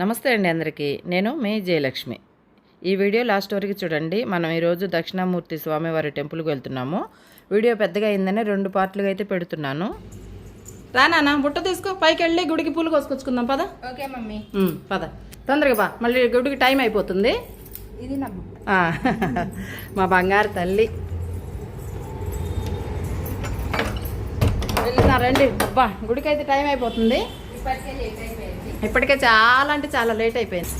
నమస్తే అండి అందరికీ. నేను మీ జయలక్ష్మి. ఈ వీడియో లాస్ట్ వరకు చూడండి. మనం ఈరోజు దక్షిణామూర్తి స్వామివారి టెంపుల్కి వెళ్తున్నాము. వీడియో పెద్దగా అయిందని 2 పార్ట్లుగా అయితే పెడుతున్నాను. రానా బుట్ట తీసుకో, పైకి వెళ్ళి గుడికి పూలు కోసుకొచ్చుకుందాం. పద. Okay mummy. పద తొందరగా బా, మళ్ళీ గుడికి టైం అయిపోతుంది. ఇది నా మా బంగారు తల్లి వెళ్ళినా రండి. అబ్బా గుడికి అయితే టైం అయిపోతుంది. ఇప్పటికే చాలా అంటే చాలా లేట్ అయిపోయింది.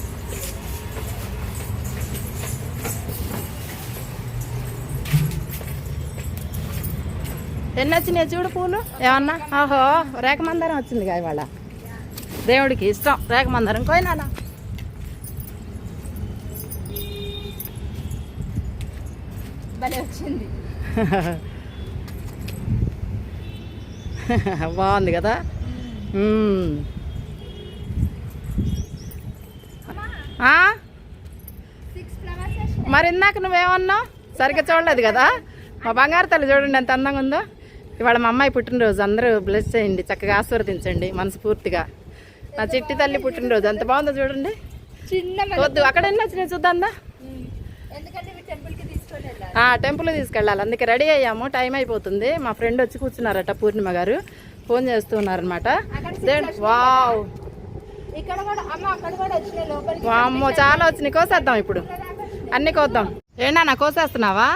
ఎన్ని వచ్చినాయి చూడు పూలు. ఏమన్నా ఆహో రేఖమందారం వచ్చింది కా ఇవాళ. దేవుడికి ఇష్టం రేఖమందారం. కోయినా భలే వచ్చింది. బాగుంది కదా. మరి ఇందాక నువ్వేమన్నావు సరిగ్గా చూడలేదు కదా. మా బంగారు తల్లి చూడండి ఎంత అందంగా ఉందో. ఇవాళ మా అమ్మాయి పుట్టినరోజు. అందరూ బ్లెస్ చేయండి, చక్కగా ఆశీర్వదించండి మనస్ఫూర్తిగా. నా చిట్టి తల్లి పుట్టినరోజు ఎంత బాగుందో చూడండి. వద్దు అక్కడ ఎన్ని వచ్చినాయి చూద్దాందా. టెంపుల్ తీసుకెళ్ళాలి, అందుకే రెడీ అయ్యాము. టైం అయిపోతుంది. మా ఫ్రెండ్ వచ్చి కూర్చున్నారట, పూర్ణిమ గారు ఫోన్ చేస్తున్నారనమాట. వావ్ వామ్మో చాలా వచ్చినాయి. కోసేద్దాం ఇప్పుడు, అన్ని కోద్దాం. ఏంటన్నా కోసేస్తున్నావా?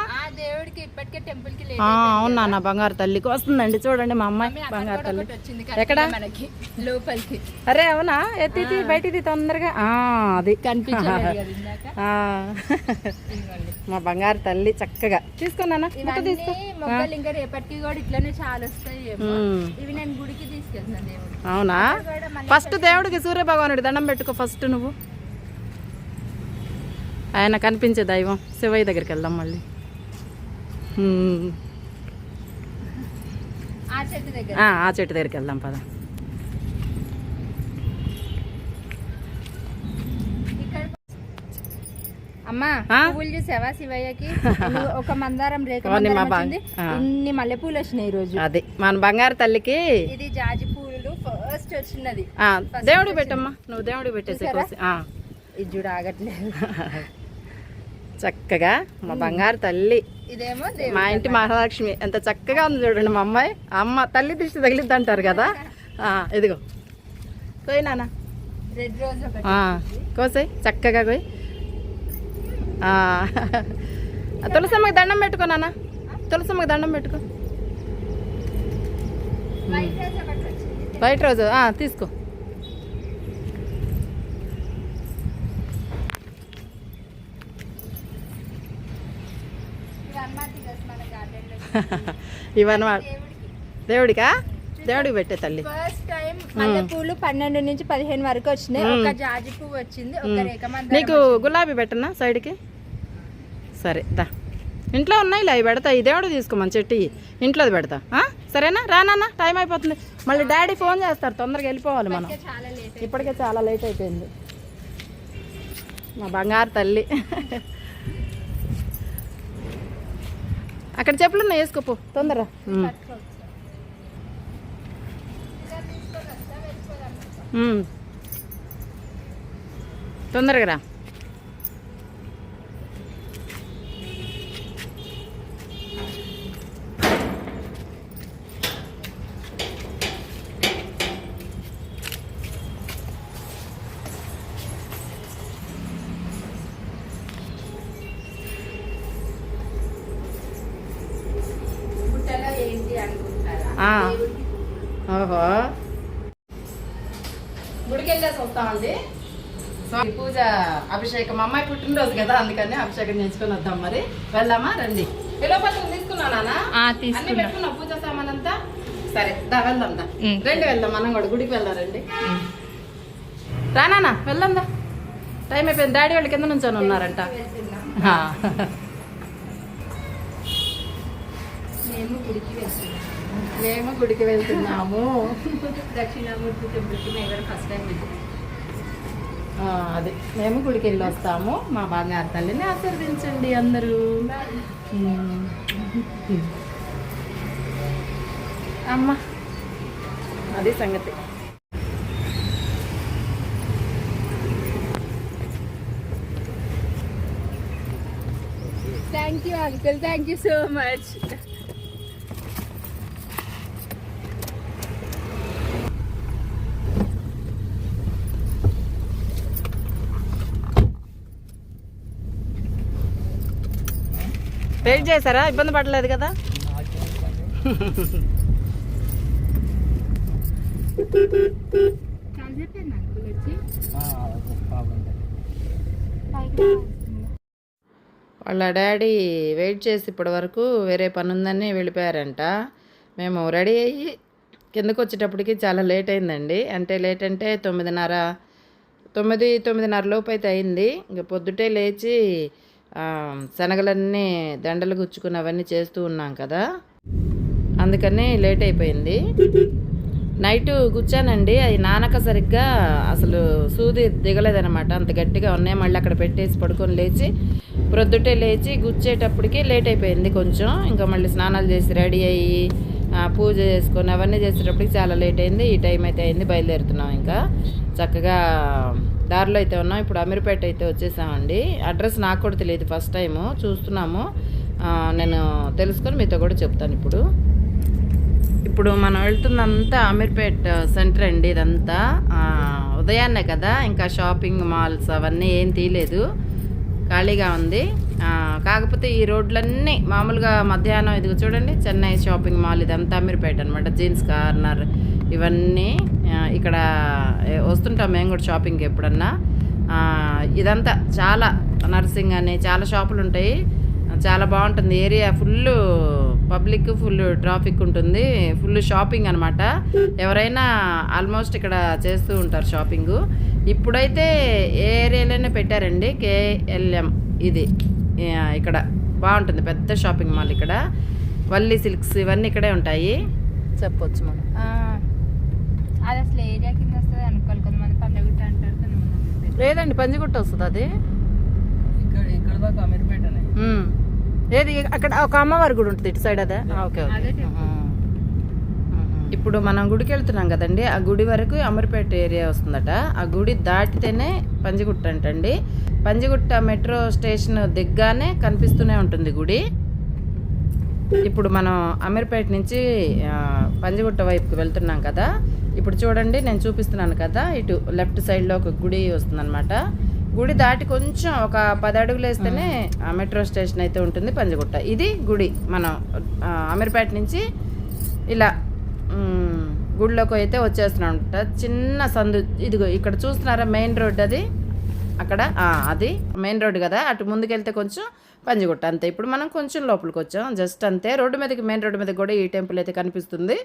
అవునా నా బంగారు తల్లికి వస్తుందండి. చూడండి మా అమ్మాయి బంగారు తల్లి ఎక్కడ లోపలికి. అరే అవునా, ఎత్తి బయటిది తొందరగా. అది మా బంగారు తల్లి చక్కగా తీసుకున్నానా. తీసుకో. ఇంకా రేపటికి కూడా ఇట్లానే చాలా వస్తాయి. ఇవి నేను గుడికి తీసుకెళ్తున్నాను. అవునా, ఫస్ట్ దేవుడికి సూర్య భగవానుడి దండం పెట్టుకో ఫస్ట్ నువ్వు. ఆయన కనిపించే దైవం శివయ్య దగ్గరికి వెళ్దాం మళ్ళీ. ఆ చెట్టు దగ్గరికి వెళ్దాం పద. అమ్మా పువ్వులు చూసావా శివయ్యకి? ఒక మందారం రేఖ ఇన్ని మల్లెపూలు వచ్చినాయి ఈ రోజు. అది మన బంగారు తల్లికి. ఇది జాజి పూలు ఫస్ట్ వచ్చినది. దేవుడికి పెట్టమ్మా, నువ్వు దేవుడికి పెట్టేసి. ఇది చూడ ఆగట్లేదు. చక్కగా మా బంగారు తల్లి. ఇదేమో మా ఇంటి మహాలక్ష్మి. ఎంత చక్కగా ఉంది చూడండి మా అమ్మాయి. అమ్మ తల్లి దిష్టి తగిలిద్ది అంటారు కదా. ఇదిగో కోయినా రెడ్ రోజ్ కోసాయి చక్కగా కోయి. తులసమ్మకి దండం పెట్టుకో నాన్న, తులసమ్మకి దండం పెట్టుకో. వైట్ రోజు తీసుకో. ఇవన్నమాట దేవుడికా. దేవుడికి పెట్టే తల్లి. ఫస్ట్ టైం మల్లెపూలు 12 నుంచి 15 వరకు వచ్చినాయి. ఒక జాజి పువ్వు వచ్చింది, ఒక రేఖ మందారం. నీకు గులాబీ పెట్టనా సైడ్కి? సరే దా, ఇంట్లో ఉన్నాయి అవి పెడతా. ఈ దేవుడు తీసుకోమని చెట్టు ఇంట్లోది పెడతా. సరేనా? రానా, టైం అయిపోతుంది. మళ్ళీ డాడీ ఫోన్ చేస్తారు, తొందరగా వెళ్ళిపోవాలి మనం. ఇప్పటికే చాలా లేట్ అయిపోయింది. మా బంగారు తల్లి. అక్కడ చెప్పులు ఉన్నాయి, వేసుకోపో తొందరగా. తొందరగా రా. ఓహో గుడికి వెళ్ళేసి వస్తామండి. పూజ అభిషేకం, మా అమ్మాయి పుట్టినరోజు కదా, అందుకని అభిషేకం చేసుకుని వద్దాం. మరి వెళ్దామా రండి. పిలవపత్రం తీసుకున్నానా? పెట్టుకున్నా పూజ సామాన్ అంతా. సరే దా వెళ్దాం. దా రండి వెళ్దాం, మనం కూడా గుడికి వెళ్దాం. రండి రానా వెళ్దాం. దా టైం అయిపోయింది. డాడీ వాళ్ళు కింద నుంచొని ఉన్నారంట. మేము గుడికి వెళ్తున్నాము. దక్షిణామూర్తి టెంపుల్కి మేము ఫస్ట్ టైం వెళ్ళాము. అదే మేము గుడికి వెళ్ళి వస్తాము. మా బంగారు తల్లిని ఆశీర్వదించండి అందరూ. అమ్మ అది సంగతి. Thank you uncle, thank you so much. Wait చేశారా? ఇబ్బంది పడలేదు కదా? చాలా చెప్పాను అంకుల్ వచ్చి వాళ్ళ డాడీ వెయిట్ చేసి ఇప్పటి వరకు వేరే పని ఉందని వెళ్ళిపోయారంట. మేము రెడీ అయ్యి కిందకు వచ్చేటప్పటికి చాలా లేట్ అయిందండి. అంటే లేట్ అంటే 9:30 లోపు అయితే అయింది. ఇంకా పొద్దుటే లేచి శనగలన్నీ దండలు గుచ్చుకుని అవన్నీ చేస్తూ ఉన్నాం కదా, అందుకని లేట్ అయిపోయింది. నైటు గుచ్చానండి, అది నానక సరిగ్గా అసలు సూది దిగలేదనమాట, అంత గట్టిగా ఉన్నాయి. మళ్ళీ అక్కడ పెట్టేసి పడుకొని లేచి ప్రొద్దుటే లేచి గుచ్చేటప్పటికి లేట్ అయిపోయింది కొంచెం. ఇంకా మళ్ళీ స్నానాలు చేసి రెడీ అయ్యి పూజ చేసుకొని అవన్నీ చేసేటప్పటికి చాలా లేట్ అయింది. ఈ టైం అయితే అయింది, బయలుదేరుతున్నాం. ఇంకా చక్కగా దారిలో అయితే ఉన్నాం. ఇప్పుడు అమీర్పేట అయితే వచ్చేసామండి. అడ్రస్ నాకు కూడా తెలియదు, ఫస్ట్ టైము చూస్తున్నాము. నేను తెలుసుకొని మీతో కూడా చెప్తాను. ఇప్పుడు మనం వెళ్తుందంతా అమీర్పేట్ సెంటర్ అండి. ఇదంతా ఉదయాన్నే కదా, ఇంకా షాపింగ్ మాల్స్ అవన్నీ ఏం తీయలేదు, ఖాళీగా ఉంది. కాకపోతే ఈ రోడ్లన్నీ మామూలుగా మధ్యాహ్నం ఇదిగో చూడండి, చెన్నై షాపింగ్ మాల్ ఇదంతా అమీర్పేట అనమాట. జీన్స్ కార్నర్ ఇవన్నీ ఇక్కడ వస్తుంటాం మేము కూడా షాపింగ్కి ఎప్పుడన్నా. ఇదంతా చాలా నర్సింగ్ అని చాలా షాపులు ఉంటాయి, చాలా బాగుంటుంది area. Full public, full traffic ఉంటుంది, ఫుల్ షాపింగ్ అనమాట. ఎవరైనా ఆల్మోస్ట్ ఇక్కడ చేస్తూ ఉంటారు షాపింగు. ఇప్పుడైతే ఏ ఏరియాలోనే పెట్టారండి, KLM ఇది ఇక్కడ బాగుంటుంది, పెద్ద షాపింగ్ మాల్. ఇక్కడ వల్లి సిల్క్స్ ఇవన్నీ ఇక్కడే ఉంటాయి చెప్పొచ్చు మనం. అది అసలు ఏరియా కింద వస్తుంది అనుకోవాలి, కొంతమంది పంజగుట్ట అంటారు, కొంతమంది లేదండి పంజగుట్ట వస్తుంది అది. ఇక్కడ దాకా అమీర్పేట ఏది అక్కడ ఒక అమ్మవారి గుడి ఉంటుంది ఇటు సైడ్, అదే. Okay okay. ఇప్పుడు మనం గుడికి వెళ్తున్నాం కదండి, ఆ గుడి వరకు అమీర్పేట ఏరియా వస్తుందట. ఆ గుడి దాటితేనే పంజగుట్ట అంటండి. పంజగుట్ట మెట్రో స్టేషన్ దిగ్గానే కనిపిస్తూనే ఉంటుంది గుడి. ఇప్పుడు మనం అమీర్పేట నుంచి పంజగుట్ట వైపుకి వెళ్తున్నాం కదా. ఇప్పుడు చూడండి, నేను చూపిస్తున్నాను కదా, ఇటు లెఫ్ట్ సైడ్లో ఒక గుడి వస్తుందన్నమాట. గుడి దాటి కొంచెం ఒక 10 అడుగులు వేస్తేనే మెట్రో స్టేషన్ అయితే ఉంటుంది, పంజగుట్ట. ఇది గుడి. మనం అమీర్పేట నుంచి ఇలా గుడిలోకి అయితే వచ్చేస్తున్నాం అనమాట. చిన్న సందు ఇదిగో ఇక్కడ చూస్తున్నారా, మెయిన్ రోడ్ అది అక్కడ, అది మెయిన్ రోడ్ కదా. అటు ముందుకెళ్తే కొంచెం పంజగుట్ట, అంతే. ఇప్పుడు మనం కొంచెం లోపలికి వచ్చాం, జస్ట్ అంతే. రోడ్డు మీదకి, మెయిన్ రోడ్డు మీద కూడా ఈ టెంపుల్ అయితే కనిపిస్తుంది.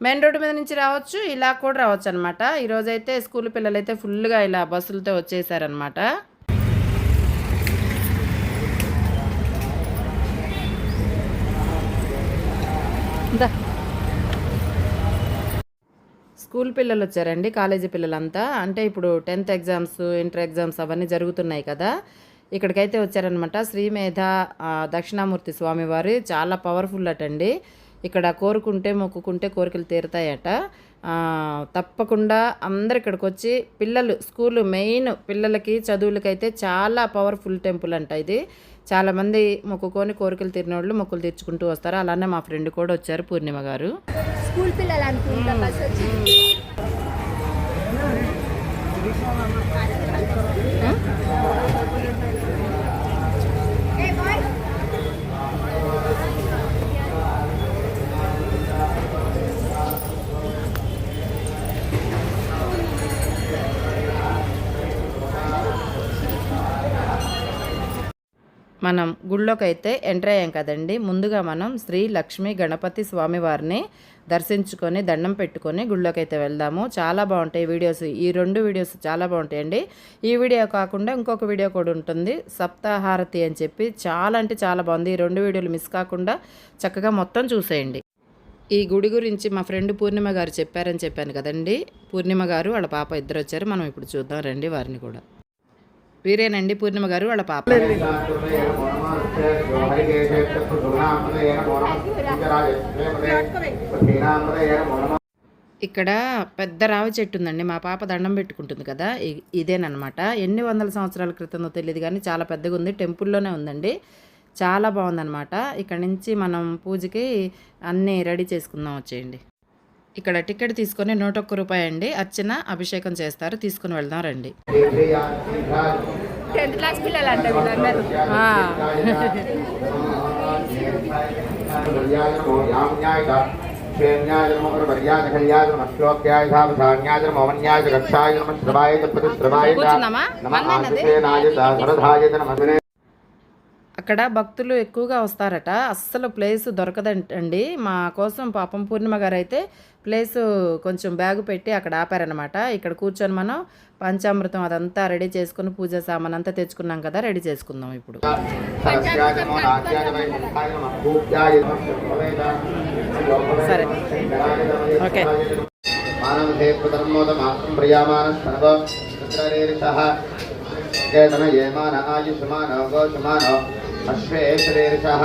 మెయిన్ రోడ్డు మీద నుంచి రావచ్చు, ఇలా కూడా రావచ్చు అనమాట. ఈరోజైతే స్కూల్ పిల్లలు అయితే ఫుల్గా ఇలా బస్సులతో వచ్చేసారనమాట. స్కూల్ పిల్లలు వచ్చారండి, కాలేజీ పిల్లలంతా. అంటే ఇప్పుడు 10th ఎగ్జామ్స్, ఇంటర్ ఎగ్జామ్స్ అవన్నీ జరుగుతున్నాయి కదా, ఇక్కడికైతే వచ్చారనమాట. శ్రీమేధ దక్షిణామూర్తి స్వామివారి చాలా పవర్ఫుల్ అటండి. ఇక్కడ కోరుకుంటే మొక్కుకుంటే కోరికలు తీరుతాయట. తప్పకుండా అందరు ఇక్కడికి వచ్చి పిల్లలు, స్కూలు మెయిన్ పిల్లలకి చదువులకైతే చాలా పవర్ఫుల్ టెంపుల్ అంట ఇది. చాలామంది మొక్కుకొని కోరికలు తీరిన వాళ్ళు మొక్కులు తీర్చుకుంటూ వస్తారు. అలానే మా ఫ్రెండ్ కూడా వచ్చారు, పూర్ణిమ గారు. స్కూల్ పిల్లలు అనుకుంటా బస్ వచ్చి. మనం గుళ్ళోకి అయితే ఎంటర్ అయ్యాం కదండి. ముందుగా మనం శ్రీ లక్ష్మీ గణపతి స్వామివారిని దర్శించుకొని దండం పెట్టుకొని గుళ్ళోకి అయితే వెళ్దాము. చాలా బాగుంటాయి వీడియోస్, ఈ 2 వీడియోస్ చాలా బాగుంటాయండి. ఈ వీడియో కాకుండా ఇంకొక వీడియో కూడా ఉంటుంది, సప్తాహారతి అని చెప్పి, చాలా అంటే చాలా బాగుంది. ఈ 2 వీడియోలు మిస్ కాకుండా చక్కగా మొత్తం చూసేయండి. ఈ గుడి గురించి మా ఫ్రెండ్ పూర్ణిమ గారు చెప్పారని చెప్పాను కదండి. పూర్ణిమ గారు వాళ్ళ పాప ఇద్దరు వచ్చారు, మనం ఇప్పుడు చూద్దాం రండి వారిని కూడా. వీరేనండి పూర్ణిమ గారు వాళ్ళ పాప. ఇక్కడ పెద్ద రావి చెట్టు ఉందండి, మా పాప దండం పెట్టుకుంటుంది కదా, ఇదేనమాట. ఎన్ని వందల సంవత్సరాల క్రితంలో తెలియదు కానీ చాలా పెద్దగా ఉంది, టెంపుల్లోనే ఉందండి. చాలా బాగుందన్నమాట. ఇక్కడ నుంచి మనం పూజకి అన్నీ రెడీ చేసుకుందాం వచ్చేయండి. ఇక్కడ టికెట్ తీసుకొని 101 రూపాయి అండి. అర్చన అభిషేకం చేస్తారు, తీసుకుని వెళ్దాం రండి. 10th క్లాస్ పిల్లలు అంట వీళ్ళందరూ. అక్కడ భక్తులు ఎక్కువగా వస్తారట, అస్సలు ప్లేస్ దొరకదంటండి. మా కోసం పాపం పూర్ణిమ గారు అయితే ప్లేసు కొంచెం బ్యాగు పెట్టి అక్కడ ఆపారనమాట. ఇక్కడ కూర్చొని మనం పంచామృతం అదంతా రెడీ చేసుకుని పూజ సామాన్ అంతా తెచ్చుకున్నాం కదా, రెడీ చేసుకుందాం ఇప్పుడు. సరే ఓకే. అశ్వేశ్వరేరిషః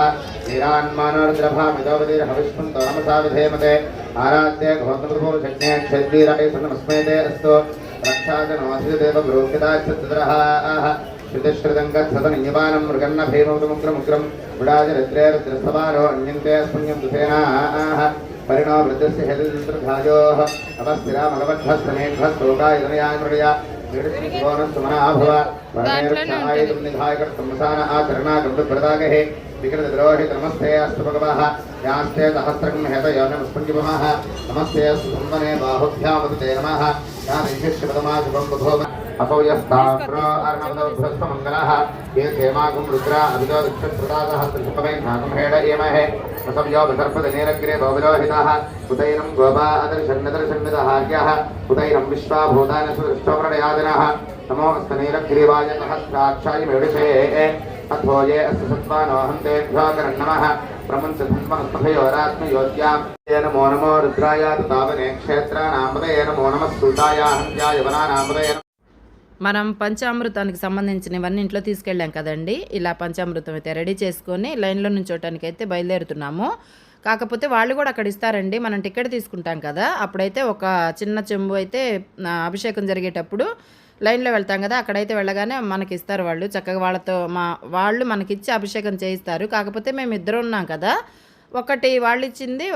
నిరాన్మానోర్ద్రభామిదోపతిర్హవిష్మంతో నమసా విధేమతే ఆరాధ్య గోత్రపురుషజ్ఞే క్షత్రిరాయ నమస్మేతే అస్తు రక్షాజనోసిదేవ బ్రోకితాశ్చతురః శృతిశ్రుతంగత్సతనియమానం మృగన్న భీమముగ్రముగ్రం విడాజరిద్రేరుద్రసవారో అన్యంతే పుణ్యం దుసేనాః పరిణో వృద్ధస్య హేతుర్ధాయోః అవస్థిరామగవద్ధస్తమేధ్వస్తోకాయదనయానుర్య సుమనాభవ పరమేరుక్షాయతుం నిధాయకర్తం మసాన ఆచరణాగృతప్రదాగహే వికృతద్రోహిత నమస్తే అస్తు భగవః యాస్తే సహస్రకం హేతయో నమస్పంజమః నమస్తే అస్తు సంవనే బాహుభ్యాముదే నమః యానిశిష్యపదమా శుభం బుధోమ అపౌయస్తాప్రో అర్ణవదోభ్రస్తమంగళః ఏ క్షేమాగం రుద్రా అభిదో దుఃఖప్రదాదః త్రిశుభవై నాగం హేడ ఏమహే వసవ్యో విసర్పదనేరగ్రే గోవిలోహితః ఉదైనం గోపా అదర్శన్నదర్శన్విదహార్యః ఉదైనం విశ్వాభూతాన సుదృష్టప్రణయాదినః నమోస్తనీరగ్రీవాయ సహస్రాక్షాయ మేడిషే అథోయే అస్య సత్వానోహం తేభ్యోకరం నమః ప్రముంచధన్మస్తభయోరాత్మయోద్యాం నమో నమో రుద్రాయ తావనే క్షేత్రానామదే నమో నమః సూతాయ హంత్యాయ వనానామదే. మనం పంచామృతానికి సంబంధించినవన్నీ ఇంట్లో తీసుకెళ్ళాం కదండి. ఇలా పంచామృతం అయితే రెడీ చేసుకొని లైన్లో నుంచోటానికి అయితే బయలుదేరుతున్నాము. కాకపోతే వాళ్ళు కూడా అక్కడ ఇస్తారండి. మనం టికెట్ తీసుకుంటాం కదా, అప్పుడైతే ఒక చిన్న చెంబు అయితే అభిషేకం జరిగేటప్పుడు లైన్లో వెళ్తాం కదా, అక్కడైతే వెళ్ళగానే మనకి ఇస్తారు వాళ్ళు. చక్కగా వాళ్ళు మనకిచ్చి అభిషేకం చేయిస్తారు. కాకపోతే మేము ఇద్దరు ఉన్నాం కదా, ఒకటి వాళ్ళు ఇచ్చింది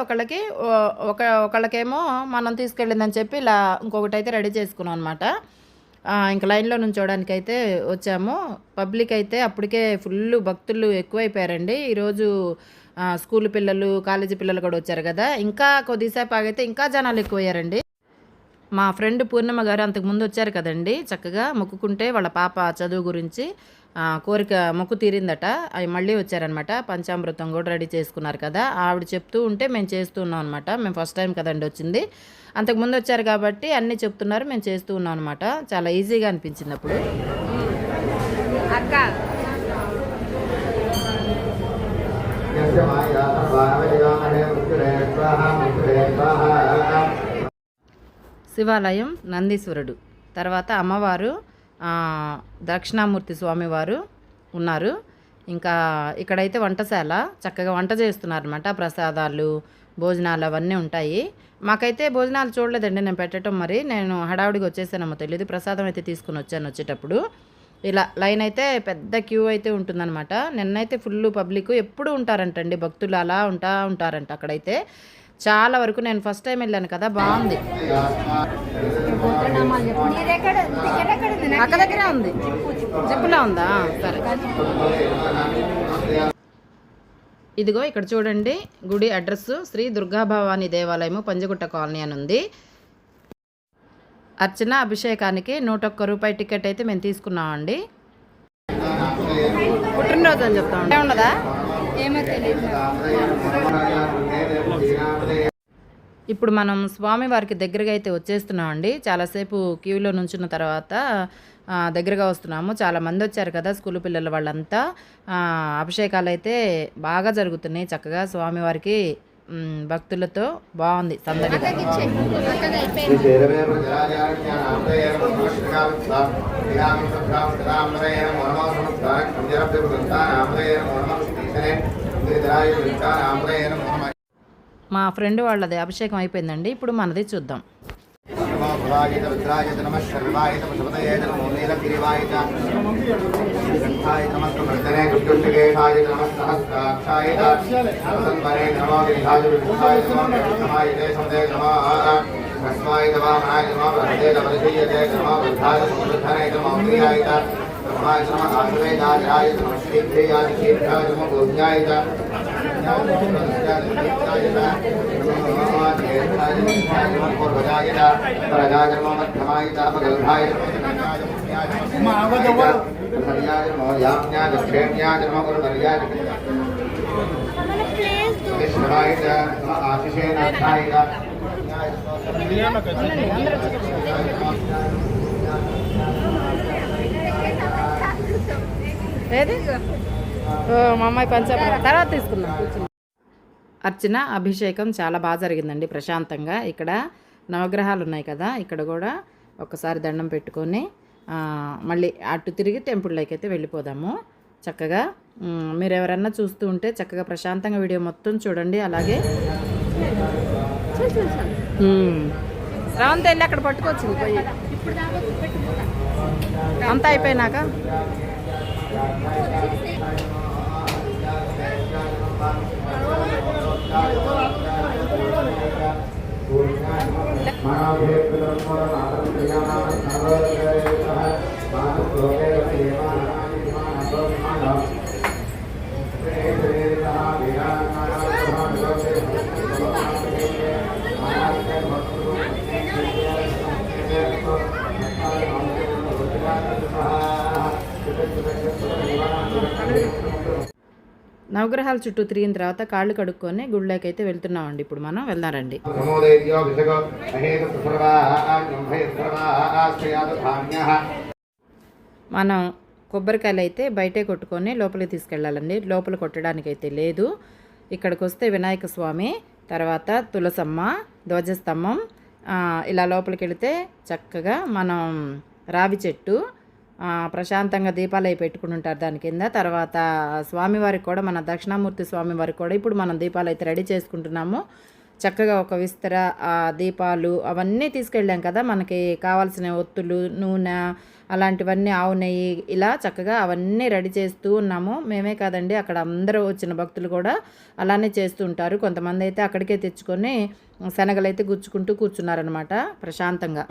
ఒకళ్ళకేమో మనం తీసుకెళ్ళిందని చెప్పి ఇలా ఇంకొకటి అయితే రెడీ చేసుకున్నాం అనమాట. ఇంకా లైన్లో నుంచోడానికి అయితే వచ్చాము. పబ్లిక్ అయితే అప్పటికే ఫుల్ భక్తులు ఎక్కువైపోయారండి. ఈరోజు స్కూల్ పిల్లలు, కాలేజీ పిల్లలు కూడా వచ్చారు కదా, ఇంకా కొద్దిసేపు ఆగితే ఇంకా జనాలు ఎక్కువయ్యారండి. మా ఫ్రెండ్ పూర్ణిమ గారు అంతకుముందు వచ్చారు కదండి, చక్కగా మొక్కుకుంటే వాళ్ళ పాప చదువు గురించి కోరిక మొక్కు తీరిందట. అవి మళ్ళీ వచ్చారనమాట. పంచామృతం కూడా రెడీ చేసుకున్నారు కదా, ఆవిడ చెప్తూ ఉంటే మేము చేస్తూ ఉన్నాం అనమాట. మేము ఫస్ట్ టైం కదండి వచ్చింది, అంతకుముందు వచ్చారు కాబట్టి అన్నీ చెప్తున్నారు, మేము చేస్తూ ఉన్నాం అనమాట. చాలా ఈజీగా అనిపించింది అప్పుడు. అక్క శివాలయం నందీశ్వరుడు, తర్వాత అమ్మవారు దక్షిణామూర్తి స్వామివారు ఉన్నారు. ఇంకా ఇక్కడైతే వంటశాల, చక్కగా వంట చేస్తున్నారు అనమాట. ప్రసాదాలు, భోజనాలు అవన్నీ ఉంటాయి. మాకైతే భోజనాలు చూడలేదండి నేను పెట్టడం, మరి నేను హడావుడిగా వచ్చేసానేమో తెలియదు. ప్రసాదం అయితే తీసుకుని వచ్చాను. వచ్చేటప్పుడు ఇలా లైన్ అయితే పెద్ద క్యూ అయితే ఉంటుందన్నమాట. నిన్నైతే ఫుల్ పబ్లిక్ ఎప్పుడు ఉంటారంటండి, భక్తులు అలా ఉంటారంట. అక్కడైతే చాలా వరకు నేను ఫస్ట్ టైం వెళ్ళాను కదా, బాగుంది. అక్క దగ్గరే ఉంది, జిప్పులో ఉందా? సరే. ఇదిగో ఇక్కడ చూడండి గుడి అడ్రస్ శ్రీ దుర్గాభవాని దేవాలయము, పంజగుట్ట కాలనీ అని ఉంది. అర్చన అభిషేకానికి 101 రూపాయి టికెట్ అయితే మేము తీసుకున్నామండి. పుట్టినరోజు అని చెప్తాం ఉండదా? ఏమో తెలియదు. ఇప్పుడు మనం స్వామివారికి దగ్గరగా అయితే వచ్చేస్తున్నామండి. చాలాసేపు క్యూలో నుంచున్న తర్వాత దగ్గరగా వస్తున్నాము. చాలామంది వచ్చారు కదా, స్కూల్ పిల్లల వాళ్ళంతా. అభిషేకాలు అయితే బాగా జరుగుతున్నాయి చక్కగా స్వామివారికి. భక్తులతో బాగుంది సందడి. మా ఫ్రెండ్ వాళ్ళది అభిషేకం అయిపోయిందండి. ఇప్పుడు మనది చూద్దాం. నమో భవాయ రుద్రాయ నమః శర్వాయ నమః శబదయ నమో నీల नीलग्रीवाय च कंठाय नमस्कृतने गुप्तुष्टकेशाय नमस्सहस्राक्षाय च वसन्वरे नमो गिरिधाय विष्ठाय नमो विष्णुमाय ते समदे नमः हस्वाय वामनाय नमः वरदे नमः नमो वृद्धाय समृद्धने नमो प्रियाय च ब्रह्माय नमः आयुर्वेदाय नमः श्रीभ्याय शीघ्राय नमो भोज्याय च प्रजाय नमो मध्यमाय च अपगल्भाय नमो याम्याय दक्षिण्याय नमो गुरुवर्याय विष्णुवाय च आशिषेनाथाय च ఏది మా అమ్మాయి పంచాయతీ తర్వాత తీసుకున్నాం కూర్చున్నాం. అర్చన అభిషేకం చాలా బాగా జరిగిందండి, ప్రశాంతంగా. ఇక్కడ నవగ్రహాలు ఉన్నాయి కదా, ఇక్కడ కూడా ఒకసారి దండం పెట్టుకొని మళ్ళీ అటు తిరిగి టెంపుల్లోకి అయితే వెళ్ళిపోదాము. చక్కగా మీరు ఎవరన్నా చూస్తూ ఉంటే చక్కగా ప్రశాంతంగా వీడియో మొత్తం చూడండి. అలాగే శ్రవంతి వెళ్ళి అక్కడ పట్టుకొచ్చింది పోయి అంతా అయిపోయినాక నవగ్రహాల చుట్టూ తిరిగిన తర్వాత కాళ్ళు కడుక్కొని గుళ్ళకి అయితే వెళ్తున్నామండి. ఇప్పుడు మనం వెళ్దారండి. మనం కొబ్బరికాయలు అయితే బయటే కొట్టుకొని లోపలికి తీసుకెళ్ళాలండి. లోపల కొట్టడానికి అయితే లేదు. ఇక్కడికి వస్తే వినాయక స్వామి, తర్వాత తులసమ్మ, ధ్వజస్తంభం, ఇలా లోపలికి వెళితే చక్కగా మనం రావి చెట్టు, ప్రశాంతంగా దీపాలు అవి పెట్టుకుని ఉంటారు దాని కింద. తర్వాత స్వామివారికి కూడా, మన దక్షిణామూర్తి స్వామివారికి కూడా ఇప్పుడు మనం దీపాలు అయితే రెడీ చేసుకుంటున్నాము. చక్కగా ఒక విస్తర, దీపాలు అవన్నీ తీసుకెళ్ళాం కదా, మనకి కావాల్సిన ఒత్తులు, నూనె, అలాంటివన్నీ, ఆవు నెయ్యి, ఇలా చక్కగా అవన్నీ రెడీ చేస్తూ ఉన్నాము. మేమే కాదండి, అక్కడ అందరూ వచ్చిన భక్తులు కూడా అలానే చేస్తూ ఉంటారు. కొంతమంది అయితే అక్కడికే తెచ్చుకొని శనగలు అయితే గుచ్చుకుంటూ కూర్చున్నారనమాట ప్రశాంతంగా.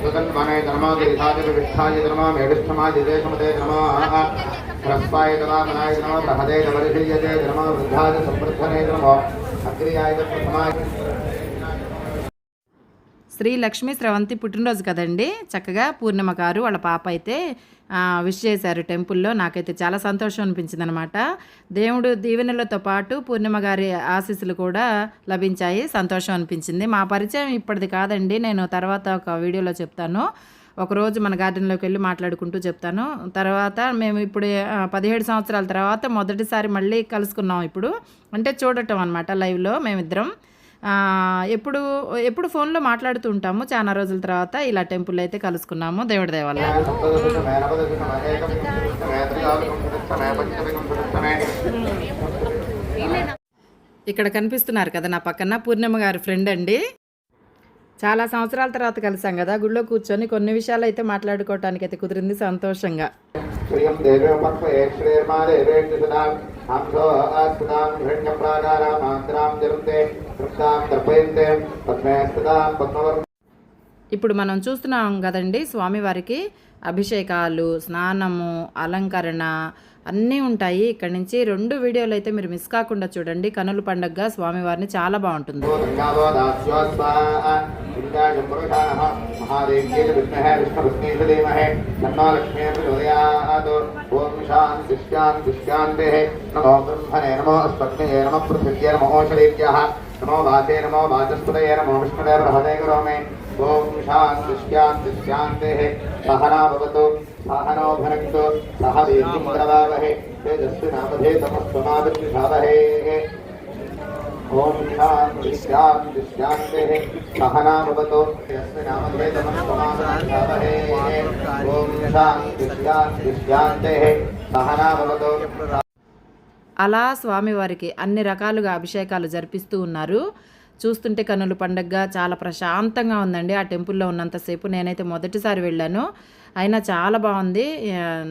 सुतन्वने नमो गिरिधाय विष्ठाय नमो मेघस्थमाय देशमते नमो ह्रस्वाय नमः नमो बृहदे नमर्षयते नमो वृद्धाय संवर्धने नमो अग्रियाय प्रथमाय. శ్రీ లక్ష్మీ స్రవంతి పుట్టినరోజు కదండి. చక్కగా పూర్ణిమ గారు వాళ్ళ పాప అయితే విష్ చేశారు టెంపుల్లో. నాకైతే చాలా సంతోషం అనిపించింది అనమాట. దేవుడు దీవెనలతో పాటు పూర్ణిమ గారి ఆశీస్సులు కూడా లభించాయి. సంతోషం అనిపించింది. మా పరిచయం ఇప్పటిది కాదండి, నేను తర్వాత ఒక వీడియోలో చెప్తాను. ఒకరోజు మన గార్డెన్లోకి వెళ్ళి మాట్లాడుకుంటూ చెప్తాను. తర్వాత మేము ఇప్పుడు 17 సంవత్సరాల తర్వాత మొదటిసారి మళ్ళీ కలుసుకున్నాం. ఇప్పుడు అంటే చూడటం అనమాట లైవ్లో మేమిద్దరం. ఎప్పుడు ఫోన్లో మాట్లాడుతూ ఉంటాము. చాలా రోజుల తర్వాత ఇలా టెంపుల్ అయితే కలుసుకున్నాము దేవుడి దయ వల్ల. ఇక్కడ కనిపిస్తున్నారు కదా నా పక్కన పూర్ణిమ గారి ఫ్రెండ్ అండి. చాలా సంవత్సరాల తర్వాత కలిసాం కదా, గుళ్ళో కూర్చొని కొన్ని విషయాలు అయితే మాట్లాడుకోవటానికి అయితే కుదిరింది సంతోషంగా. ఇప్పుడు మనం చూస్తున్నాం కదండి, స్వామివారికి అభిషేకాలు, స్నానము, అలంకరణ అన్నీ ఉంటాయి. ఇక్కడి నుంచి 2 వీడియోలు అయితే మీరు మిస్ కాకుండా చూడండి. కనుల పండుగగా స్వామివారిని చాలా బాగుంటుంది. नमो वासे नमो वाचस्पतये नमो विष्णुदेव बृहदे करोमि. ओम शांति शांति शांतिः. सहना भवतु सहनो भुनक्तु सह वीर्यं प्रवावहे तेजस्विनावधेतमस्तु मा विद्विषावहे. ओम शांति शांति शांतिः. सहना भवतु तेजस्विनावधेतमस्तु मा विद्विषावहे. ओम शांति शांति शांतिः. सहना भवतु అలా స్వామివారికి అన్ని రకాలుగా అభిషేకాలు జరిపిస్తూ ఉన్నారు. చూస్తుంటే కన్నుల పండగగా చాలా ప్రశాంతంగా ఉందండి ఆ టెంపుల్లో ఉన్నంతసేపు. నేనైతే మొదటిసారి వెళ్ళాను, అయినా చాలా బాగుంది.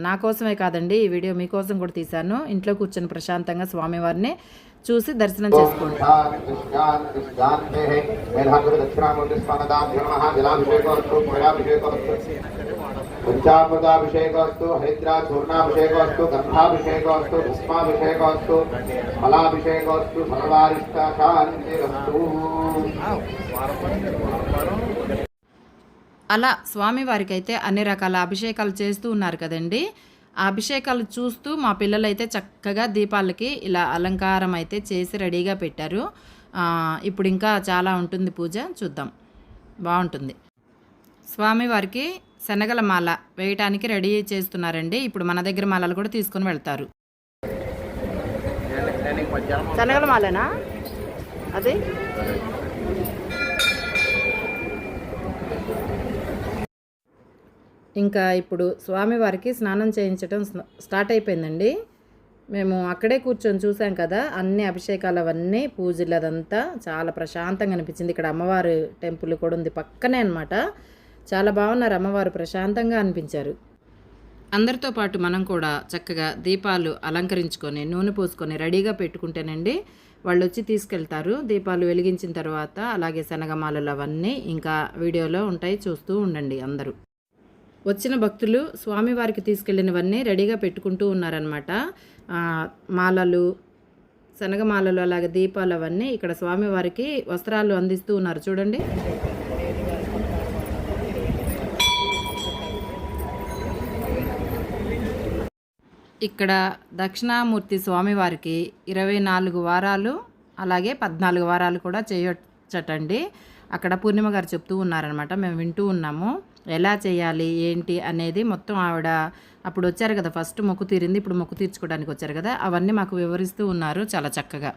నా కోసమే కాదండి, ఈ వీడియో మీకోసం కూడా తీశాను. ఇంట్లో కూర్చొని ప్రశాంతంగా స్వామివారిని చూసి దర్శనం చేసుకోండి. పంచామృతాభిషేకోస్తు హరిద్రా చూర్ణాభిషేకోస్తు గంధాభిషేకోస్తు భస్మాభిషేకోస్తు ఫలాభిషేకోస్తు సర్వారిష్ట శాంతిరస్తు. అలా స్వామివారికి అయితే అన్ని రకాల అభిషేకాలు చేస్తూ ఉన్నారు కదండి. ఆ అభిషేకాలు చూస్తూ మా పిల్లలైతే చక్కగా దీపాలకి ఇలా అలంకారం అయితే చేసి రెడీగా పెట్టారు. ఇప్పుడు ఇంకా చాలా ఉంటుంది పూజ, చూద్దాం, బాగుంటుంది. స్వామివారికి శనగల మాల వేయటానికి రెడీ చేస్తున్నారండి. ఇప్పుడు మన దగ్గర మాలలు కూడా తీసుకొని వెళ్తారు. శనగల మాలేనా అది? ఇంకా ఇప్పుడు స్వామివారికి స్నానం చేయించడం స్టార్ట్ అయిపోయిందండి. మేము అక్కడే కూర్చొని చూసాం కదా, అన్ని అభిషేకాలు అవన్నీ పూజలు అదంతా చాలా ప్రశాంతంగా అనిపించింది. ఇక్కడ అమ్మవారి టెంపుల్ కూడా ఉంది పక్కనే అనమాట. చాలా బాగున్నారు అమ్మవారు, ప్రశాంతంగా అనిపించారు. అందరితో పాటు మనం కూడా చక్కగా దీపాలు అలంకరించుకొని నూనె పోసుకొని రెడీగా పెట్టుకుంటేనండి వాళ్ళు వచ్చి తీసుకెళ్తారు. దీపాలు వెలిగించిన తర్వాత అలాగే శనగమాలలు అవన్నీ ఇంకా వీడియోలో ఉంటాయి, చూస్తూ ఉండండి. అందరూ వచ్చిన భక్తులు స్వామివారికి తీసుకెళ్ళినవన్నీ రెడీగా పెట్టుకుంటూ ఉన్నారనమాట. మాలలు, శనగమాలలు అలాగే దీపాలు అవన్నీ ఇక్కడ స్వామివారికి వస్త్రాలు అందిస్తూ ఉన్నారు చూడండి. ఇక్కడ దక్షిణామూర్తి స్వామివారికి 24 వారాలు అలాగే 14 వారాలు కూడా చేయొచ్చటండి. అక్కడ పూర్ణిమ గారు చెప్తూ ఉన్నారనమాట, మేము వింటూ ఉన్నాము. ఎలా చేయాలి ఏంటి అనేది మొత్తం ఆవిడ అప్పుడు వచ్చారు కదా, ఫస్ట్ మొక్కు తీరింది, ఇప్పుడు మొక్కు తీర్చుకోవడానికి వచ్చారు కదా, అవన్నీ మాకు వివరిస్తూ ఉన్నారు చాలా చక్కగా.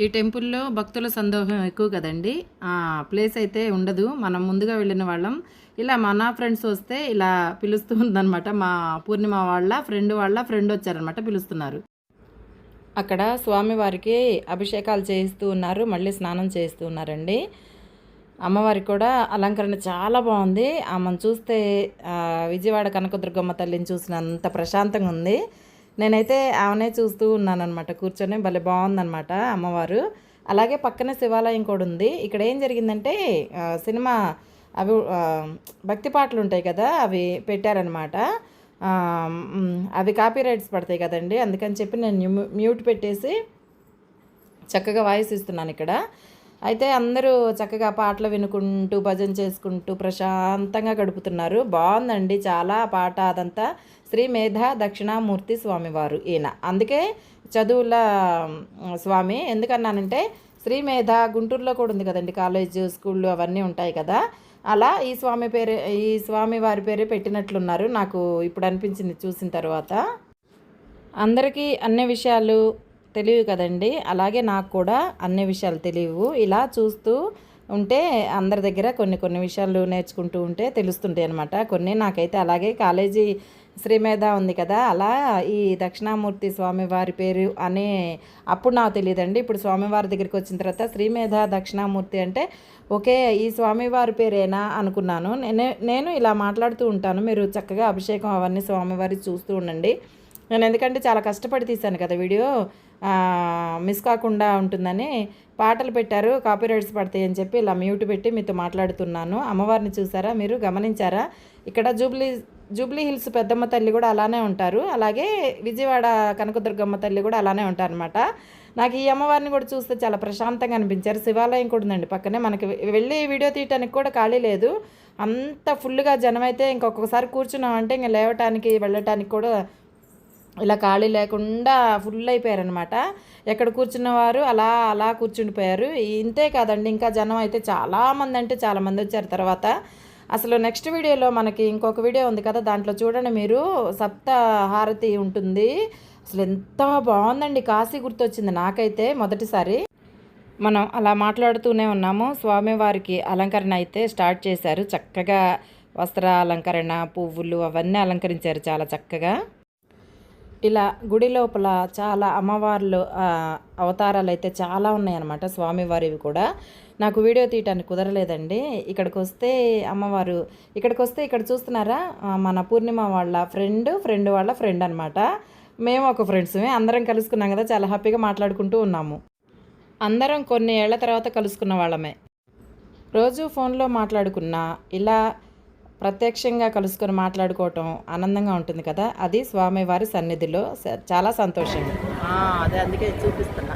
ఈ టెంపుల్లో భక్తుల సందోహం ఎక్కువ కదండి, ప్లేస్ అయితే ఉండదు. మనం ముందుగా వెళ్ళిన వాళ్ళం ఇలా మన ఫ్రెండ్స్ వస్తే ఇలా పిలుస్తూ ఉందన్నమాట. మా పూర్ణిమ వాళ్ళ ఫ్రెండ్ వచ్చారనమాట, పిలుస్తున్నారు. అక్కడ స్వామివారికి అభిషేకాలు చేయిస్తూ ఉన్నారు, మళ్ళీ స్నానం చేస్తూ ఉన్నారండి. అమ్మవారికి కూడా అలంకరణ చాలా బాగుంది. ఆమెను చూస్తే విజయవాడ కనకదుర్గమ్మ తల్లిని చూసినంత ప్రశాంతంగా ఉంది. నేనైతే ఆమెనే చూస్తూ ఉన్నానన్నమాట కూర్చొని, భలే బాగుందన్నమాట అమ్మవారు. అలాగే పక్కనే శివాలయం కూడా ఉంది. ఇక్కడ ఏం జరిగిందంటే సినిమా అవి భక్తి పాటలు ఉంటాయి కదా, అవి పెట్టారనమాట. అవి కాపీ రైట్స్ పడతాయి కదండి, అందుకని చెప్పి నేను మ్యూట్ పెట్టేసి చక్కగా వాయిస్ ఇస్తున్నాను ఇక్కడ. అయితే అందరూ చక్కగా పాటలు వినుకుంటూ భజన చేసుకుంటూ ప్రశాంతంగా గడుపుతున్నారు. బాగుందండి చాలా పాట అదంతా. శ్రీ మేధా దక్షిణామూర్తి స్వామివారు ఈయన, అందుకే చదువుల స్వామి. ఎందుకన్నానంటే శ్రీ మేధ గుంటూరులో కూడా ఉంది కదండి, కాలేజ్ స్కూళ్ళు అవన్నీ ఉంటాయి కదా, అలా ఈ స్వామి వారి పేరే పెట్టినట్లున్నారు. నాకు ఇప్పుడు అనిపించింది చూసిన తర్వాత. అందరికీ అన్ని విషయాలు తెలియవు కదండి, అలాగే నాకు కూడా అన్ని విషయాలు తెలియవు. ఇలా చూస్తూ ఉంటే అందరి దగ్గర కొన్ని విషయాలు నేర్చుకుంటూ ఉంటే తెలుస్తుంటాయి అనమాట. కొన్ని నాకైతే అలాగే కాలేజీ శ్రీమేధ ఉంది కదా, అలా ఈ దక్షిణామూర్తి స్వామివారి పేరు అనే అప్పుడు నాకు తెలియదండి. ఇప్పుడు స్వామివారి దగ్గరికి వచ్చిన తర్వాత శ్రీమేధ దక్షిణామూర్తి అంటే ఓకే ఈ స్వామివారి పేరేనా అనుకున్నాను. నేను ఇలా మాట్లాడుతూ ఉంటాను, మీరు చక్కగా అభిషేకం అవన్నీ స్వామివారి చూస్తూ ఉండండి. నేను ఎందుకంటే చాలా కష్టపడి తీశాను కదా వీడియో, మిస్ కాకుండా ఉంటుందని. పాటలు పెట్టారు, కాపీరైట్స్ పడతాయి అని చెప్పి ఇలా మ్యూట్ పెట్టి మీతో మాట్లాడుతున్నాను. అమ్మవారిని చూసారా మీరు, గమనించారా? ఇక్కడ జూబ్లీ హిల్స్ పెద్దమ్మ తల్లి కూడా అలానే ఉంటారు, అలాగే విజయవాడ కనకదుర్గమ్మ తల్లి కూడా అలానే ఉంటారు అనమాట. నాకు ఈ అమ్మవారిని కూడా చూస్తే చాలా ప్రశాంతంగా అనిపించారు. శివాలయం కూడా ఉందండి పక్కనే, మనకి వెళ్ళి వీడియో తీయటానికి కూడా ఖాళీ లేదు, అంత ఫుల్గా జనం. అయితే ఇంకొకసారి కూర్చున్నామంటే ఇంకా లేవటానికి వెళ్ళటానికి కూడా ఇలా ఖాళీ లేకుండా ఫుల్ అయిపోయారనమాట. ఎక్కడ కూర్చున్నవారు అలా అలా కూర్చుండిపోయారు. ఇంతే కాదండి, ఇంకా జనం అయితే చాలామంది అంటే చాలామంది వచ్చారు. తర్వాత అసలు నెక్స్ట్ వీడియోలో మనకి ఇంకొక వీడియో ఉంది కదా, దాంట్లో చూడండి మీరు, సప్త హారతి ఉంటుంది. అసలు ఎంత బాగుందండి, కాశీ గుర్తొచ్చింది నాకైతే మొదటిసారి. మనం అలా మాట్లాడుతూనే ఉన్నాము. స్వామివారికి అలంకరణ అయితే స్టార్ట్ చేశారు. చక్కగా వస్త్ర అలంకరణ, పువ్వులు అవన్నీ అలంకరించారు చాలా చక్కగా. ఇలా గుడి లోపల చాలా అమ్మవార్లు అవతారాలు అయితే చాలా ఉన్నాయన్నమాట, స్వామివారివి కూడా. నాకు వీడియో తీయటానికి కుదరలేదండి. ఇక్కడికి వస్తే అమ్మవారు, ఇక్కడికి వస్తే ఇక్కడ చూస్తున్నారా, మన పూర్ణిమ వాళ్ళ ఫ్రెండ్ వాళ్ళ ఫ్రెండ్ అనమాట. మేము ఒక ఫ్రెండ్స్మే, అందరం కలుసుకున్నాం కదా, చాలా హ్యాపీగా మాట్లాడుకుంటూ ఉన్నాము. అందరం కొన్ని ఏళ్ల తర్వాత కలుసుకున్న వాళ్ళమే. రోజు ఫోన్లో మాట్లాడుకున్నా ఇలా ప్రత్యక్షంగా కలుసుకొని మాట్లాడుకోవటం ఆనందంగా ఉంటుంది కదా, అది స్వామివారి సన్నిధిలో చాలా సంతోషంగా. అదే అందుకే చూపిస్తున్నా.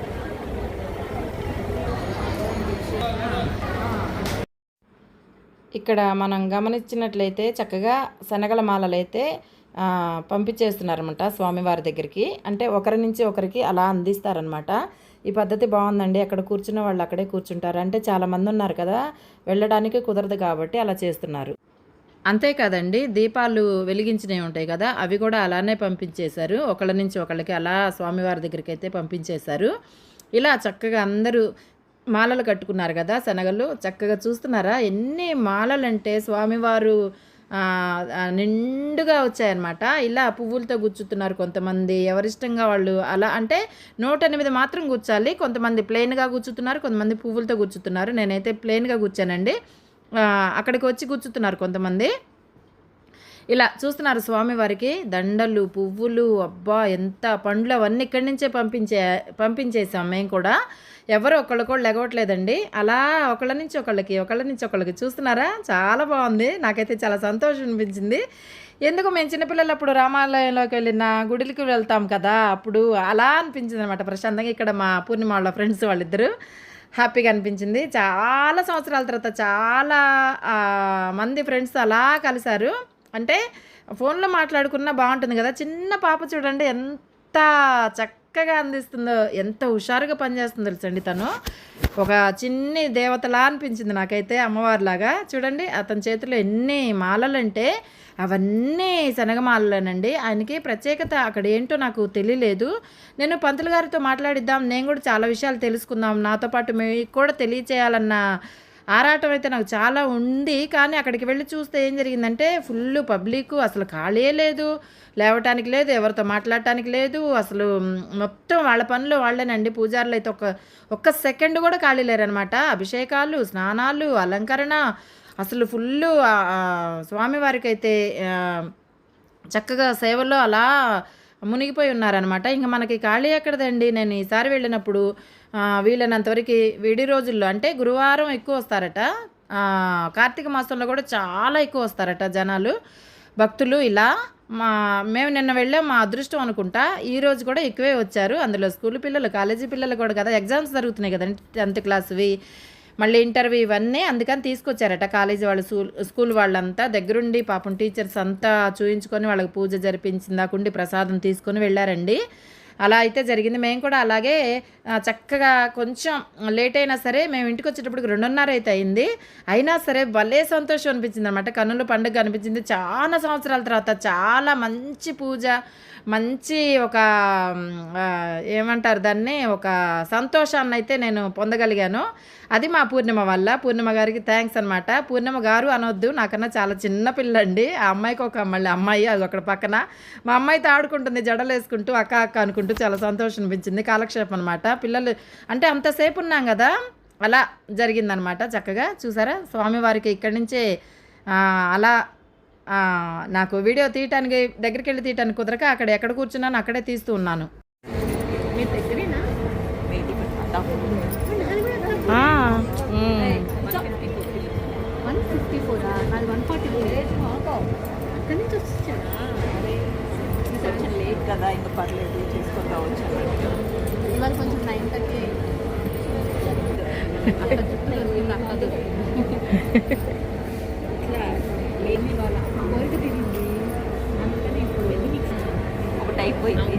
ఇక్కడ మనం గమనించినట్లయితే చక్కగా శనగల మాలలైతే పంపించేస్తున్నారనమాట స్వామివారి దగ్గరికి. అంటే ఒకరి నుంచి ఒకరికి అలా అందిస్తారనమాట. ఈ పద్ధతి బాగుందండి. అక్కడ కూర్చున్న వాళ్ళు అక్కడే కూర్చుంటారు. అంటే చాలామంది ఉన్నారు కదా, వెళ్ళడానికి కుదరదు కాబట్టి అలా చేస్తున్నారు. అంతేకాదండి, దీపాలు వెలిగించినవి ఉంటాయి కదా, అవి కూడా అలానే పంపించేశారు. ఒకళ్ళ నుంచి ఒకళ్ళకి అలా స్వామివారి దగ్గరికి అయితే పంపించేశారు. ఇలా చక్కగా అందరూ మాలలు కట్టుకున్నారు కదా, శనగలు. చక్కగా చూస్తున్నారా ఎన్ని మాలలంటే స్వామివారు నిండుగా వచ్చాయన్నమాట. ఇలా పువ్వులతో గుచ్చుతున్నారు కొంతమంది, ఎవరిష్టంగా వాళ్ళు. అలా అంటే 108 మాత్రం గుచ్చాలి. కొంతమంది ప్లెయిన్గా గుచ్చుతున్నారు, కొంతమంది పువ్వులతో గుచ్చుతున్నారు. నేనైతే ప్లెయిన్గా గుచ్చానండి. అక్కడికి వచ్చి గుచ్చుతున్నారు కొంతమంది. ఇలా చూస్తున్నారు స్వామివారికి దండలు, పువ్వులు, అబ్బా ఎంత పండ్లు, అవన్నీ ఇక్కడి నుంచే పంపించేసాం మేము కూడా. ఎవరు ఒకళ్ళకొళ్ళు ఎగవట్లేదండి, అలా ఒకళ్ళ నుంచి ఒకళ్ళకి చూస్తున్నారా, చాలా బాగుంది. నాకైతే చాలా సంతోషం అనిపించింది. ఎందుకు మేము చిన్నపిల్లలప్పుడు రామాలయంలోకి వెళ్ళిన గుడికి వెళ్తాం కదా, అప్పుడు అలా అనిపించింది అనమాట ప్రశాంతంగా. ఇక్కడ మా పూర్ణిమ వాళ్ళ ఫ్రెండ్స్ వాళ్ళిద్దరు హ్యాపీగా అనిపించింది. చాలా సంవత్సరాల తర్వాత చాలా మంది ఫ్రెండ్స్ అలా కలిశారు. అంటే ఫోన్లో మాట్లాడుకున్నా బాగుంటుంది కదా. చిన్న పాప చూడండి ఎంత చక్కగా అందిస్తుందో, ఎంత హుషారుగా పనిచేస్తుందో తెలుసండి. తను ఒక చిన్ని దేవతలా అనిపించింది నాకైతే, అమ్మవారిలాగా. చూడండి అతని చేతిలో ఎన్ని మాలలంటే అవన్నీ శనగమాలలేనండి. ఆయనకి ప్రత్యేకత అక్కడ ఏంటో నాకు తెలియలేదు. నేను పంతులు గారితో మాట్లాడిద్దాం, నేను కూడా చాలా విషయాలు తెలుసుకుందాం, నాతో పాటు మీకు కూడా తెలియచేయాలన్న ఆరాటం అయితే నాకు చాలా ఉంది. కానీ అక్కడికి వెళ్ళి చూస్తే ఏం జరిగిందంటే ఫుల్ పబ్లిక్, అసలు ఖాళీయే లేదు, లేవటానికి లేదు, ఎవరితో మాట్లాడటానికి లేదు. అసలు మొత్తం వాళ్ళ పనులు వాళ్ళేనండి. పూజారులు అయితే ఒక్క సెకండ్ కూడా ఖాళీ లేరనమాట. అభిషేకాలు, స్నానాలు, అలంకరణ, అసలు ఫుల్ స్వామివారికి అయితే చక్కగా సేవల్లో అలా మునిగిపోయి ఉన్నారనమాట. ఇంకా మనకి ఖాళీ ఎక్కడదండి. నేను ఈసారి వెళ్ళినప్పుడు వీళ్ళనంతవరకు విడి రోజుల్లో, అంటే గురువారం ఎక్కువ వస్తారట, కార్తీక మాసంలో కూడా చాలా ఎక్కువ వస్తారట జనాలు, భక్తులు. ఇలా మేము నిన్న వెళ్ళాం, మా అదృష్టం అనుకుంటా. ఈరోజు కూడా ఎక్కువే వచ్చారు. అందులో స్కూల్ పిల్లలు, కాలేజీ పిల్లలు కూడా కదా, ఎగ్జామ్స్ జరుగుతున్నాయి కదండి, 10th క్లాస్వి, మళ్ళీ ఇంటర్వ్యూ, ఇవన్నీ అందుకని తీసుకొచ్చారట కాలేజీ వాళ్ళు, స్కూల్ వాళ్ళంతా దగ్గరుండి. పాపం టీచర్స్ అంతా చూయించుకొని వాళ్ళకి పూజ జరిపించిందాకుండి ప్రసాదం తీసుకొని వెళ్ళారండి. అలా అయితే జరిగింది. మేము కూడా అలాగే చక్కగా కొంచెం లేట్ అయినా సరే మేము ఇంటికి వచ్చేటప్పటికి 2:30 అయితే అయింది. అయినా సరే భలే సంతోషం అనిపించింది అనమాట, కన్నుల పండుగ అనిపించింది. చాలా సంవత్సరాల తర్వాత చాలా మంచి పూజ, మంచి ఒక ఏమంటారు దాన్ని, ఒక సంతోషాన్ని అయితే నేను పొందగలిగాను. అది మా పూర్ణిమ వల్ల. పూర్ణిమ గారికి థ్యాంక్స్ అనమాట. పూర్ణిమ గారు అనొద్దు, నాకన్నా చాలా చిన్న పిల్లండి. ఆ అమ్మాయికి ఒక మళ్ళీ అమ్మాయి అది అక్కడ పక్కన, మా అమ్మాయితో ఆడుకుంటుంది జడలు వేసుకుంటూ, అక్క అక్క అనుకుంటూ. చాలా సంతోషం అనిపించింది. కాలక్షేపం అనమాట. పిల్లలు అంటే అంతసేపు ఉన్నాం కదా, అలా జరిగిందనమాట. చక్కగా చూసారా స్వామివారికి ఇక్కడి నుంచే అలా నాకు వీడియో తీయటానికి దగ్గరికి వెళ్ళి తీయటానికి కుదరక అక్కడ ఎక్కడ కూర్చున్నాను అక్కడే తీస్తూ ఉన్నాను. కదా, ఇంకా పర్లేదు చేసుకొని రావచ్చు. ఇవాళ కొంచెం 9:30 ఒకటి అయిపోయింది.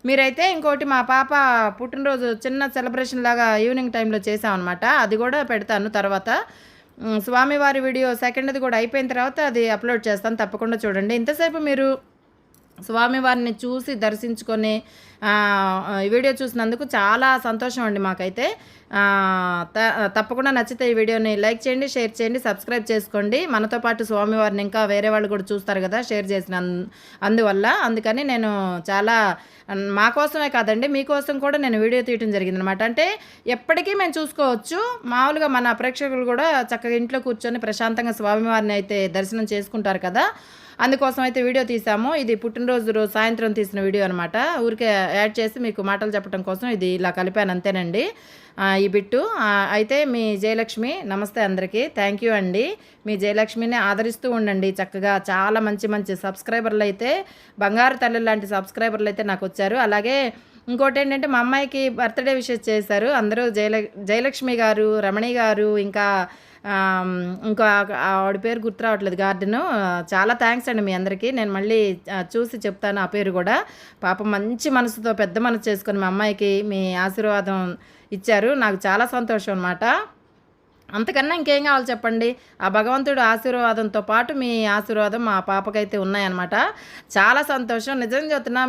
మీరైతే ఇంకోటి మా పాప పుట్టినరోజు చిన్న సెలబ్రేషన్ లాగా ఈవినింగ్ టైంలో చేసామన్నమాట, అది కూడా పెడతాను తర్వాత. స్వామివారి వీడియో సెకండ్ది కూడా అయిపోయిన తర్వాత అది అప్లోడ్ చేస్తాను, తప్పకుండా చూడండి. ఇంతసేపు మీరు స్వామివారిని చూసి దర్శించుకొని ఈ వీడియో చూసినందుకు చాలా సంతోషం అండి మాకైతే. తప్పకుండా నచ్చితే ఈ వీడియోని లైక్ చేయండి, షేర్ చేయండి, సబ్స్క్రైబ్ చేసుకోండి. మనతో పాటు స్వామివారిని ఇంకా వేరే వాళ్ళు కూడా చూస్తారు కదా షేర్ చేసిన అందువల్ల. అందుకని నేను చాలా మా కోసమే కాదండి మీకోసం కూడా నేను వీడియో తీయడం జరిగింది అనమాట. అంటే ఎప్పటికీ మేము చూసుకోవచ్చు, మామూలుగా మన ప్రేక్షకులు కూడా చక్కగా ఇంట్లో కూర్చొని ప్రశాంతంగా స్వామివారిని అయితే దర్శనం చేసుకుంటారు కదా, అందుకోసం అయితే వీడియో తీసాము. ఇది పుట్టినరోజు రోజు సాయంత్రం తీసిన వీడియో అనమాట, ఊరికే యాడ్ చేసి మీకు మాటలు చెప్పడం కోసం ఇది ఇలా కలిపాను అంతేనండి ఈ బిట్టు. అయితే మీ జయలక్ష్మి, నమస్తే అందరికీ, థ్యాంక్ యూ అండి. మీ జయలక్ష్మిని ఆదరిస్తూ ఉండండి చక్కగా. చాలా మంచి మంచి సబ్స్క్రైబర్లు అయితే, బంగారు తల్లి లాంటి సబ్స్క్రైబర్లు అయితే నాకు వచ్చారు. అలాగే ఇంకోటి ఏంటంటే మా అమ్మాయికి బర్త్డే విషెస్ చేశారు అందరూ, జయలక్ష్మి గారు, రమణి గారు, ఇంకా ఇంకా ఆవిడ పేరు గుర్తు రావట్లేదు, గార్డెను. చాలా థ్యాంక్స్ అండి మీ అందరికీ. నేను మళ్ళీ చూసి చెప్తాను ఆ పేరు కూడా. పాపం మంచి మనసుతో పెద్ద మనసు చేసుకొని మా అమ్మాయికి మీ ఆశీర్వాదం ఇచ్చారు, నాకు చాలా సంతోషం అనమాట. అంతకన్నా ఇంకేం కావాలి చెప్పండి. ఆ భగవంతుడు ఆశీర్వాదంతో పాటు మీ ఆశీర్వాదం మా పాపకైతే ఉన్నాయన్నమాట. చాలా సంతోషం, నిజంగా చెప్తున్నా.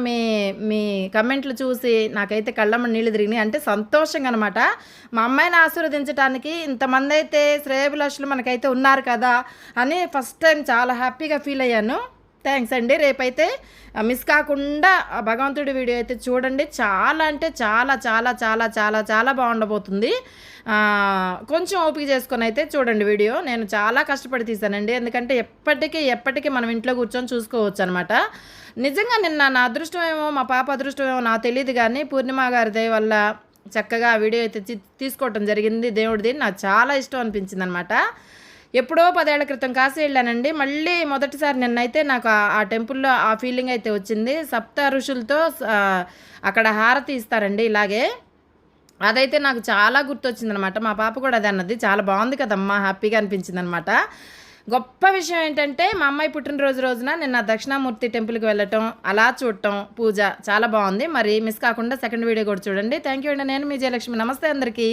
మీ కమెంట్లు చూసి నాకైతే కళ్ళమ్మ నీళ్ళు తిరిగినాయి. అంటే సంతోషంగా అనమాట. మా అమ్మాయిని ఆశీర్వదించడానికి ఇంతమంది అయితే శ్రేయభిలాషులు మనకైతే ఉన్నారు కదా అని ఫస్ట్ టైం చాలా హ్యాపీగా ఫీల్ అయ్యాను. థ్యాంక్స్ అండి. రేపైతే మిస్ కాకుండా భగవంతుడి వీడియో అయితే చూడండి. చాలా అంటే చాలా చాలా చాలా చాలా చాలా బాగుండబోతుంది. కొంచెం ఓపిక చేసుకొని అయితే చూడండి వీడియో. నేను చాలా కష్టపడి తీసానండి, ఎందుకంటే ఎప్పటికీ మనం ఇంట్లో కూర్చొని చూసుకోవచ్చు అనమాట. నిజంగా నిన్న నా అదృష్టమేమో మా పాప అదృష్టమేమో నాకు తెలియదు, కానీ పూర్ణిమ గారి దయ వల్ల చక్కగా వీడియో అయితే తీసుకోవటం జరిగింది. దేవుడిది నాకు చాలా ఇష్టం అనిపించింది అనమాట. ఎప్పుడో 10 ఏళ్ల క్రితం కాశీ వెళ్ళానండి, మళ్ళీ మొదటిసారి నిన్నైతే నాకు ఆ టెంపుల్లో ఆ ఫీలింగ్ అయితే వచ్చింది. సప్త ఋషులతో అక్కడ హారతి ఇస్తారండి ఇలాగే, అదైతే నాకు చాలా గుర్తొచ్చింది అనమాట. మా పాప కూడా అది అన్నది, చాలా బాగుంది కదమ్మా, హ్యాపీగా అనిపించింది అనమాట. గొప్ప విషయం ఏంటంటే మా అమ్మాయి పుట్టినరోజు రోజున నిన్న దక్షిణామూర్తి టెంపుల్కి వెళ్ళటం, అలా చూడటం, పూజ చాలా బాగుంది. మరి మిస్ కాకుండా సెకండ్ వీడియో కూడా చూడండి. థ్యాంక్ యూ అండి. నేను మీ జయలక్ష్మి, నమస్తే అందరికీ.